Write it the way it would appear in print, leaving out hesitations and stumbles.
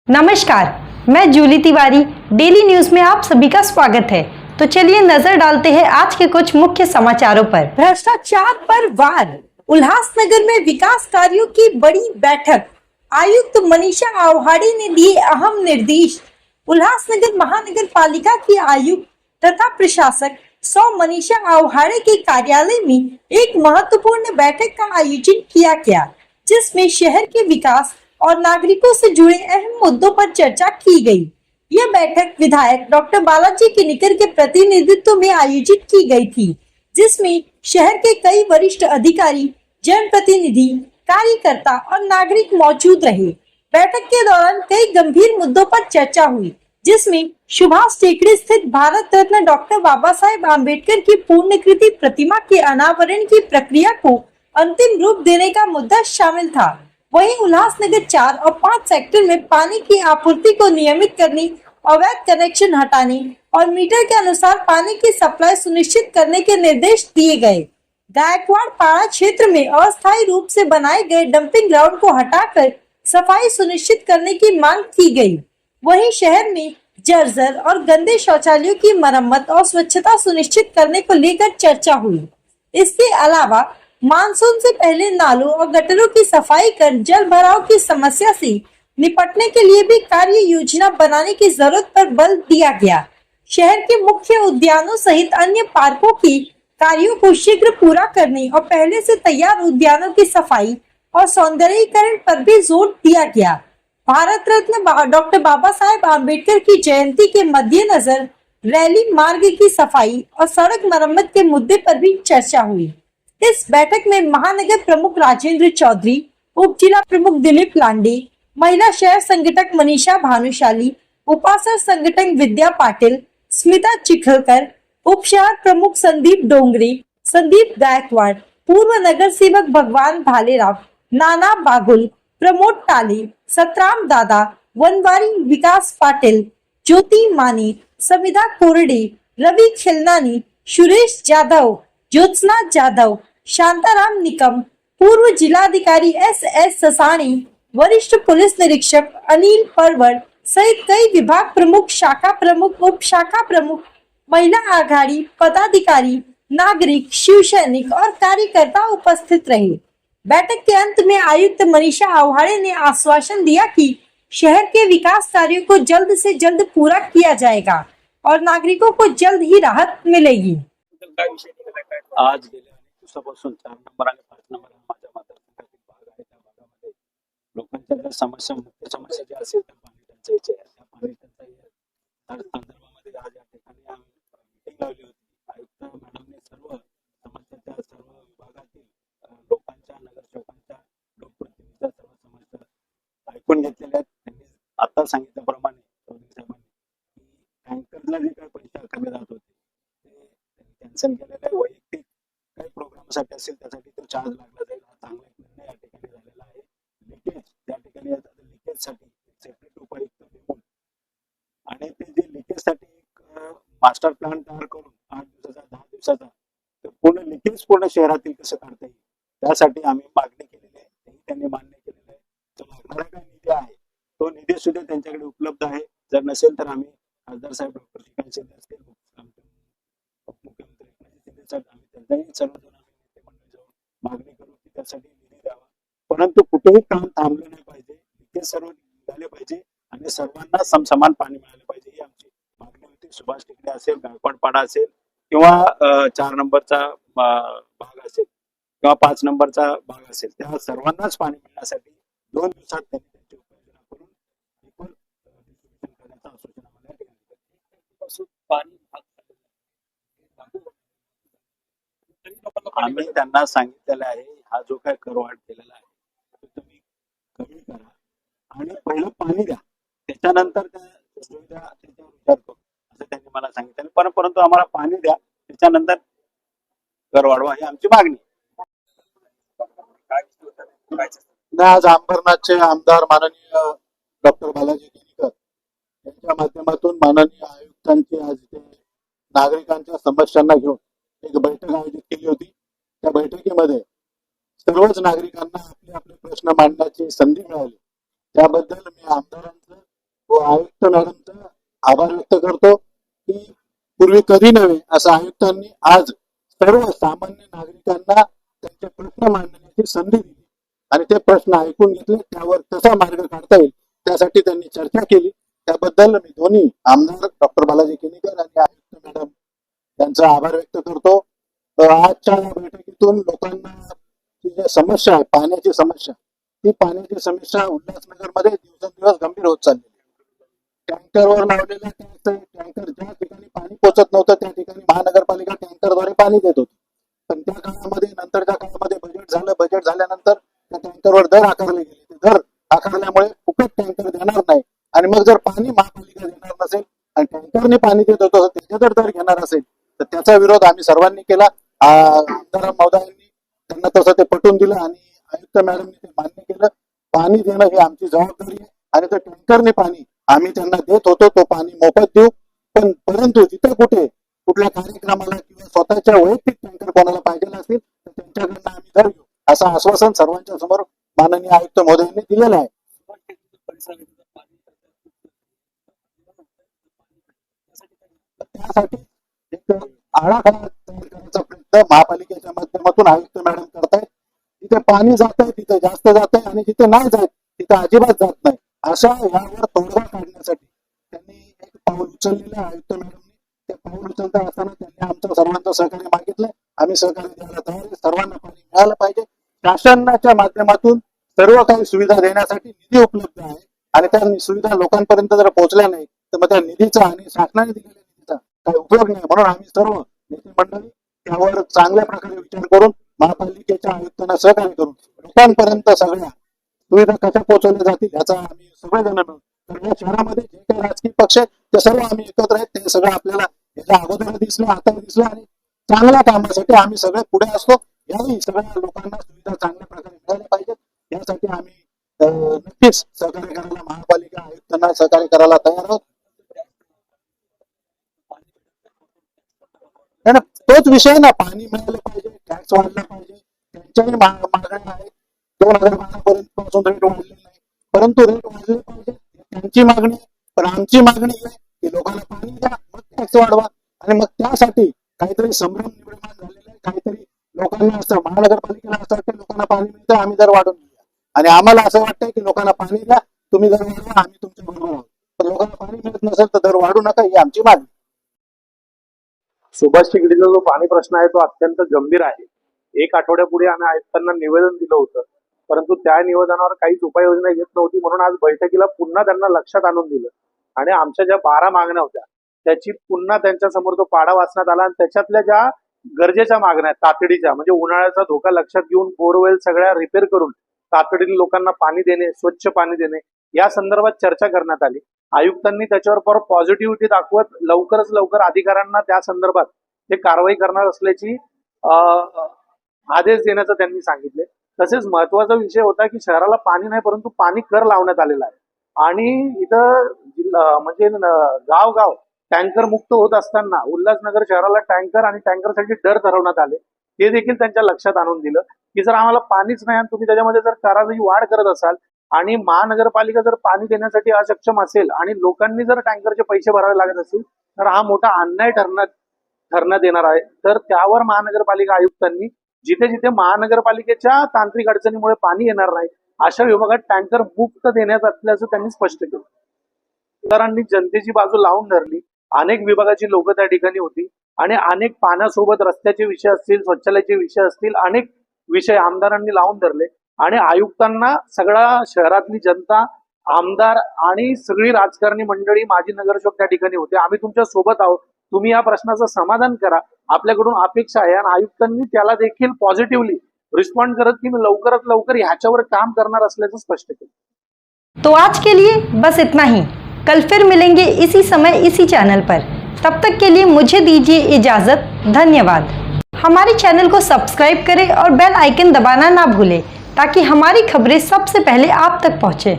नमस्कार, मैं Jully Tiwari. Daily news में आप सभी का स्वागत है। तो चलिए नजर डालते हैं आज के कुछ मुख्य समाचारों पर। भ्रष्टाचार पर वार, उल्लासनगर में विकास कार्यों की बड़ी बैठक। आयुक्त मनीषा आव्हाड़े ने दिए अहम निर्देश। उल्लासनगर महानगर पालिका की आयुक्त तथा प्रशासक मनीषा आव्हाड़े के कार्यालय में एक महत्वपूर्ण बैठक का आयोजन किया गया, जिसमें शहर के विकास और नागरिकों से जुड़े अहम मुद्दों पर चर्चा की गई। यह बैठक विधायक डॉक्टर बालाजी किनीकर के प्रतिनिधित्व में आयोजित की गई थी, जिसमें शहर के कई वरिष्ठ अधिकारी, जनप्रतिनिधि, कार्यकर्ता और नागरिक मौजूद रहे। बैठक के दौरान कई गंभीर मुद्दों पर चर्चा हुई, जिसमें सुभाष टेकड़ी स्थित भारत रत्न डॉक्टर बाबा साहेब आम्बेडकर की पूर्णाकृति प्रतिमा के अनावरण की प्रक्रिया को अंतिम रूप देने का मुद्दा शामिल था। वहीं उल्लासनगर 4 और 5 सेक्टर में पानी की आपूर्ति को नियमित करने, अवैध कनेक्शन हटाने और मीटर के अनुसार पानी की सप्लाई सुनिश्चित करने के निर्देश दिए गए। गायकवाड़ पाड़ा क्षेत्र में अस्थायी रूप से बनाए गए डंपिंग ग्राउंड को हटाकर सफाई सुनिश्चित करने की मांग की गई। वहीं शहर में जर्जर और गंदे शौचालयों की मरम्मत और स्वच्छता सुनिश्चित करने को लेकर चर्चा हुई। इसके अलावा मानसून से पहले नालों और गटरों की सफाई कर जल भराव की समस्या से निपटने के लिए भी कार्य योजना बनाने की जरूरत पर बल दिया गया। शहर के मुख्य उद्यानों सहित अन्य पार्कों के कार्यों को शीघ्र पूरा करने और पहले से तैयार उद्यानों की सफाई और सौंदर्यीकरण पर भी जोर दिया गया। भारत रत्न डॉक्टर बाबा साहेब आम्बेडकर की जयंती के मद्देनजर रैली मार्ग की सफाई और सड़क मरम्मत के मुद्दे पर भी चर्चा हुई। इस बैठक में महानगर प्रमुख राजेंद्र चौधरी, उप जिला प्रमुख दिलीप लांडे, महिला शहर संगठक मनीषा भानुशाली, उपासक संगठक विद्या पाटिल, स्मिता चिखलकर, उप शहर प्रमुख संदीप डोंगरे, संदीप गायकवाड़, पूर्व नगर सेवक भगवान भालेराव, नाना बागुल, प्रमोद टाली, सतराम दादा, वनवारी विकास पाटिल, ज्योति मानी, समिधा कोरडे, रवि खिलनानी, सुरेश जाधव, ज्योत्सना जाधव, शांताराम निकम, पूर्व जिलाधिकारी एस ससानी, वरिष्ठ पुलिस निरीक्षक अनिल परवर सहित कई विभाग प्रमुख, शाखा प्रमुख, उप शाखा प्रमुख, महिला आघाड़ी पदाधिकारी, नागरिक, शिव सैनिक और कार्यकर्ता उपस्थित रहे। बैठक के अंत में आयुक्त मनीषा आव्हाड़े ने आश्वासन दिया कि शहर के विकास कार्यों को जल्द से जल्द पूरा किया जाएगा और नागरिकों को जल्द ही राहत मिलेगी। आज गेल्या अनेक दिवसापासून 4 नंबर आणि 5 नंबर माझ्या मतदारसंघातील भाग आहे. त्या भागामध्ये लोकांच्या ज्या समस्या, मुख्य समस्या ज्या असेल त्या पाणी टंचाईच्या, त्या पाणी टंचाई संदर्भामध्ये आज या ठिकाणी आम्ही मीटिंग लावली होती. आयुक्त मॅडमने सर्व समस्याच्या, सर्व विभागातील लोकांच्या, नगरसेवकांच्या, लोकप्रतिनिधींच्या सर्व समस्या ऐकून घेतलेल्या आहेत. त्यांनी आता सांगितल्याप्रमाणे चौधरी साहेबांनी की टँकरला जे काही पैसे आकारले जात होते ते कॅन्सल केलेलं आहे. वैयक्तिक काही प्रोग्रामसाठी असेल त्यासाठी तो चार्ज लागला जाईल. हा चांगला एक निर्णय या ठिकाणी झालेला आहे. लिकेज त्या ठिकाणी लिकेजसाठी सेपरेट उपायुक्त नेमून आणि ते जे लिकेजसाठी एक मास्टर प्लॅन तयार करून 8 दिवसाचा 10 दिवसाचा तर पूर्ण लिकेज पूर्ण शहरातील कसं काढता येईल त्यासाठी आम्ही मागणी केलेली आहे. तेही त्यांनी मान्य केलेलं आहे. जो लागणारा काही निधी आहे तो निधी सुद्धा त्यांच्याकडे उपलब्ध आहे. जर नसेल तर आम्ही खासदार साहेब डॉक्टर श्रीकांत शिंदे असतील, मुख्यमंत्री आम्ही त्यांच्याही सर्वजण आम्ही मंडळी जाऊन मागणी करू की त्यासाठी निधी द्यावा. परंतु कुठेही काम थांबलं नाही पाहिजे. लिकेज सर्व झाले पाहिजे आणि सर्वांना समसमान पाणी मिळाले पाहिजे ही आमची मागणी होती. सुभाष टेकडी असेल, गायकवाड पाडा असेल किंवा 4 नंबरचा भाग असेल किंवा 5 नंबरचा भाग असेल, त्या सर्वांनाच पाणी मिळण्यासाठी 2 दिवसात त्यांनी त्यांची उपाययोजना करून इक्वल डिस्ट्रीब्युशन करण्याचं आश्वासन आम्हाला या ठिकाणी पाणी आम्ही त्यांना सांगितलेलं आहे. हा जो काय करवाढ केलेला आहे तो तुम्ही कमी करा आणि पहिलं पाणी द्या, त्याच्यानंतर त्या सुविधा त्याच्यावर विचार करू असं त्यांनी मला सांगितलं. परंतु आम्हाला पाणी द्या, त्याच्यानंतर कर वाढवा ही आमची मागणी. आज अंबरनाथचे आमदार माननीय डॉक्टर बालाजी किनीकर यांच्या माध्यमातून माननीय आयुक्तांची आज इथे नागरिकांच्या समस्यांना घेऊन एक बैठक आयोजित केली होती. त्या बैठकीमध्ये सर्वच नागरिकांना आपले आपले प्रश्न मांडण्याची संधी मिळाली. त्याबद्दल मी आमदारांचं मॅडमचा आभार व्यक्त करतो की पूर्वी कधी नव्हे असं आयुक्तांनी आज सर्व सामान्य नागरिकांना त्यांचे प्रश्न मांडण्याची संधी दिली आणि ते प्रश्न ऐकून घेतले, त्यावर कसा मार्ग काढता येईल त्यासाठी त्यांनी चर्चा केली. त्याबद्दल मी दोन्ही आमदार डॉक्टर बालाजी केनीकर आणि आयुक्त मॅडम यांचा आभार व्यक्त करतो. आजच्या या बैठकीतून लोकांना जी समस्या आहे पाण्याची समस्या, ती पाण्याची समस्या उल्हासनगरमध्ये दिवसेंदिवस गंभीर होत चालली. टँकरवर लावलेल्या टँकर ज्या ठिकाणी पाणी पोहोचत नव्हतं त्या ठिकाणी महानगरपालिका टँकरद्वारे पाणी देत होती. पण त्या काळामध्ये नंतरच्या काळामध्ये बजेट झाल्यानंतर त्या टँकरवर दर आकारले गेले. ते दर आकारल्यामुळे फुकट टँकर देणार नाही आणि मग जर पाणी महापालिका देणार नसेल आणि टँकरने पाणी देत होतं त्याचा जर दर घेणार असेल तर त्याचा विरोध आम्ही सर्वांनी केला. आमदार महोदयांनी त्यांना तसं ते पटवून दिलं आणि आयुक्त मॅडमनी ते मान्य केलं. पाणी देणं ही आमची जबाबदारी आहे आणि त्या टँकरने पाणी आम्ही त्यांना देत होतो, तो पाणी मोफत देऊ. पण परंतु जिथे कुठल्या कार्यक्रमाला किंवा स्वतःच्या वैयक्तिक टँकर कोणाला पाहिजे असतील तर त्यांच्याकडनं आम्ही दर घेऊ असं आश्वासन सर्वांच्या समोर माननीय आयुक्त महोदयांनी दिलेलं आहे. त्यासाठी एक आराखडा तयार करायचा प्रयत्न महापालिकेच्या माध्यमातून आयुक्त मॅडम करतायत. जिथे पाणी जात आहे तिथे जास्त जात आहे आणि जिथे नाही जात तिथे अजिबात जात नाही. अशा यावर तोडगा काढण्यासाठी त्यांनी एक पाऊल उचललेलं आहे आयुक्त मॅडमनी. ते पाऊल उचलता असताना त्यांनी आमचं सर्वांचं सहकार्य मागितलं. आम्ही सहकार्य द्यायला तयार आहे. सर्वांना पाणी मिळालं पाहिजे. शासनाच्या माध्यमातून सर्व काही सुविधा देण्यासाठी निधी उपलब्ध आहे आणि त्या सुविधा लोकांपर्यंत जर पोहोचल्या नाही तर मग त्या निधीचा आणि शासनाने दिलेल्या निधीचा काही उपयोग नाही. म्हणून आम्ही सर्व नेते मंडळी त्यावर चांगल्या प्रकारे विचार करून महापालिकेच्या आयुक्तांना सहकार्य करून लोकांपर्यंत सगळ्या सुविधा कशा पोहोचवल्या जातील याचा आम्ही सगळेजण मिळून, तर या शहरामध्ये जे काही राजकीय पक्ष आहेत ते सर्व आम्ही एकत्र आहेत. ते सगळं आपल्याला याच्या अगोदर दिसलं, आता दिसलं आणि चांगल्या कामासाठी आम्ही सगळे पुढे असतो. यावेळी सगळ्या लोकांना सुविधा चांगल्या प्रकारे मिळाल्या पाहिजेत यासाठी आम्ही नक्कीच सहकार्य करायला महापालिका आयुक्तांना सहकार्य करायला तयार आहोत. तोच विषय ना, पाणी मिळालं पाहिजे, टॅक्स वाढला पाहिजे. त्यांच्याही मागण्या आहेत. 2012 पर्यंत पासून रेट वाढलेला नाही, परंतु रेट वाढले पाहिजे त्यांची मागणी. पण आमची मागणी आहे की लोकांना पाणी द्या, मग टॅक्स वाढवा. आणि मग त्यासाठी काहीतरी संभ्रम निर्माण झालेला आहे. काहीतरी लोकांना असं महानगरपालिकेला असं वाटतं लोकांना पाणी मिळतं आम्ही दर वाढून देऊया, आणि आम्हाला असं वाटतंय की लोकांना पाणी द्या, तुम्ही दर वाढवा, आम्ही तुमच्या बरोबर आहोत. पण लोकांना पाणी मिळत नसेल तर दर वाढू नका ही आमची मागणी. सुभाष चिखलीचा जो पाणी प्रश्न आहे तो अत्यंत गंभीर आहे. एक आठवड्यापूर्वी आम्ही आयुक्तांना निवेदन दिलं होतं, परंतु त्या निवेदनावर काहीच उपाययोजना येत नव्हती. म्हणून आज बैठकीला पुन्हा त्यांना लक्षात आणून दिलं आणि आमच्या ज्या 12 मागण्या होत्या त्याची पुन्हा त्यांच्या समोर तो पाढा वाचण्यात आला. आणि त्याच्यातल्या ज्या गरजेच्या मागण्या आहेत तातडीच्या, म्हणजे उन्हाळ्याचा धोका लक्षात घेऊन बोरवेल सगळ्या रिपेअर करून तातडीने लोकांना पाणी देणे, स्वच्छ पाणी देणे, या संदर्भात चर्चा करण्यात आली. आयुक्तांनी त्याच्यावर पॉझिटिव्हिटी दाखवत लवकरच लवकर अधिकाऱ्यांना त्या संदर्भात ते कारवाई करणार असल्याची आदेश देण्याचं त्यांनी सांगितले. तसेच महत्वाचा विषय होता की शहराला पाणी नाही परंतु पाणी कर लावण्यात आलेला आहे आणि इथं म्हणजे गाव टँकर मुक्त होत असताना उल्हासनगर शहराला टँकर आणि टँकरसाठी दर ठरवण्यात आले. ते देखील त्यांच्या लक्षात आणून दिलं की जर आम्हाला पाणीच नाही आणि तुम्ही त्याच्यामध्ये जर कराची वाढ करत असाल आणि महानगरपालिका जर पाणी देण्यासाठी अक्षम असेल आणि लोकांनी जर टँकरचे पैसे भरावे लागत असतील तर हा मोठा अन्याय ठरण्यात येणार आहे. तर त्यावर महानगरपालिका आयुक्तांनी जिथे जिथे महानगरपालिकेच्या तांत्रिक अडचणीमुळे पाणी येणार नाही अशा विभागात टँकर मुक्त देण्यात असल्याचं त्यांनी स्पष्ट केलं. आमदारांनी जनतेची बाजू लावून धरली. अनेक विभागाची लोक त्या ठिकाणी होती आणि अनेक पाण्यासोबत रस्त्याचे विषय असतील, शौचालयाचे विषय असतील, अनेक विषय आमदारांनी लावून धरले आणि आयुक्तांना सगळ्या शहरातली जनता, आमदार आणि सगळी राजकारणी मंडळी, माजी नगरसेवक त्या ठिकाणी होते. आम्ही तुमच्या सोबत आहोत, तुम्ही या प्रश्नाचं समाधान करा, आपल्याकडून अपेक्षा आहे. आणि आयुक्तांनी त्याला देखील पॉझिटिव्हली रिस्पॉन्ड करत की मी लवकरात लवकर ह्याच्यावर काम करणार असल्याचं स्पष्ट केलं. तो आज के लिए बस इतना ही. कल फिर मिलेंगे इसी समय इसी चैनल पर. तब तक के लिए मुझे दीजिए इजाज़त. धन्यवाद. हमारे चैनल को सब्सक्राइब करें और बेल आइकन दबाना ना भूलें ताकि हमारी खबरें सबसे पहले आप तक पहुँचे.